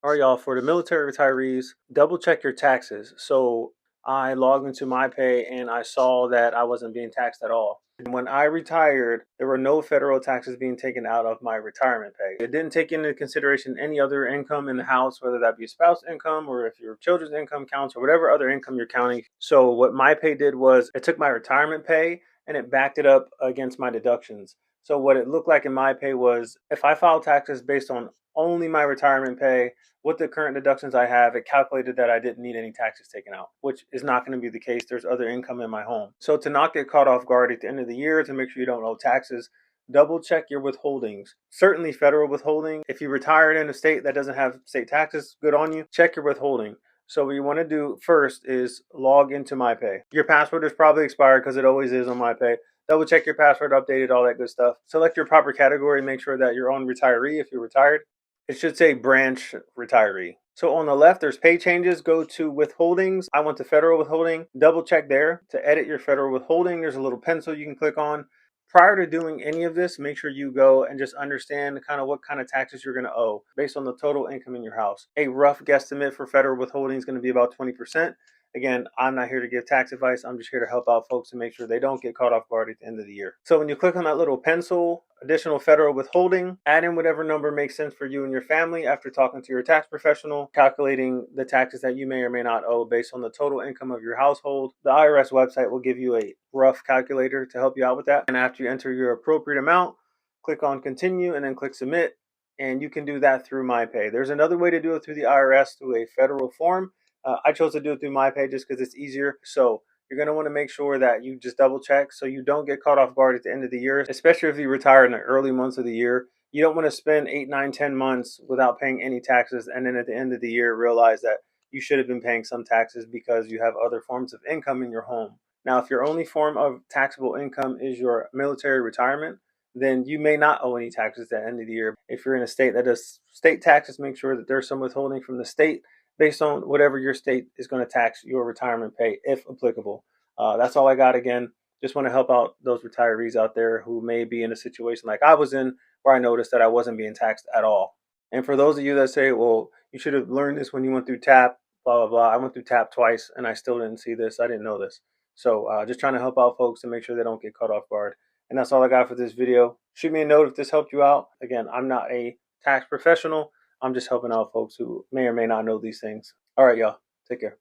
All right, y'all, for the military retirees, double check your taxes. So I logged into myPay and I saw that I wasn't being taxed at all. And when I retired, there were no federal taxes being taken out of my retirement pay. It didn't take into consideration any other income in the house, whether that be spouse income or if your children's income counts or whatever other income you're counting. So what myPay did was it took my retirement pay and it backed it up against my deductions. So what it looked like in myPay was if I filed taxes based on only my retirement pay, with the current deductions I have, it calculated that I didn't need any taxes taken out, which is not going to be the case. There's other income in my home. So to not get caught off guard at the end of the year, to make sure you don't owe taxes, double check your withholdings. Certainly federal withholding. If you retired in a state that doesn't have state taxes, good on you. Check your withholding. So what you want to do first is log into myPay. Your password is probably expired because it always is on myPay. Double check your password, updated, all that good stuff. Select your proper category, make sure that you're on retiree if you're retired. It should say branch retiree. So on the left, there's pay changes. Go to withholdings. I want the federal withholding. Double check there. To edit your federal withholding, there's a little pencil you can click on. Prior to doing any of this, make sure you go and just understand kind of what kind of taxes you're going to owe based on the total income in your house. A rough guesstimate for federal withholding is going to be about 20%. Again, I'm not here to give tax advice. I'm just here to help out folks to make sure they don't get caught off guard at the end of the year. So when you click on that little pencil, additional federal withholding, add in whatever number makes sense for you and your family after talking to your tax professional, calculating the taxes that you may or may not owe based on the total income of your household. The IRS website will give you a rough calculator to help you out with that. And after you enter your appropriate amount, click on continue and then click submit. And you can do that through myPay. There's another way to do it through the IRS through a federal form. I chose to do it through myPay just because it's easier. So you're going to want to make sure that you just double check so you don't get caught off guard at the end of the year, especially if you retire in the early months of the year. You don't want to spend 8, 9, 10 months without paying any taxes and then at the end of the year realize that you should have been paying some taxes because you have other forms of income in your home. Now, if your only form of taxable income is your military retirement, then you may not owe any taxes at the end of the year. If you're in a state that does state taxes, make sure that there's some withholding from the state based on whatever your state is going to tax your retirement pay, if applicable. That's all I got. Again, just want to help out those retirees out there who may be in a situation like I was in, where I noticed that I wasn't being taxed at all. And for those of you that say, well, you should have learned this when you went through TAP, blah, blah, blah. I went through TAP twice and I still didn't see this. I didn't know this. So just trying to help out folks to make sure they don't get caught off guard. And that's all I got for this video. Shoot me a note if this helped you out. Again, I'm not a tax professional. I'm just helping out folks who may or may not know these things. All right, y'all. Take care.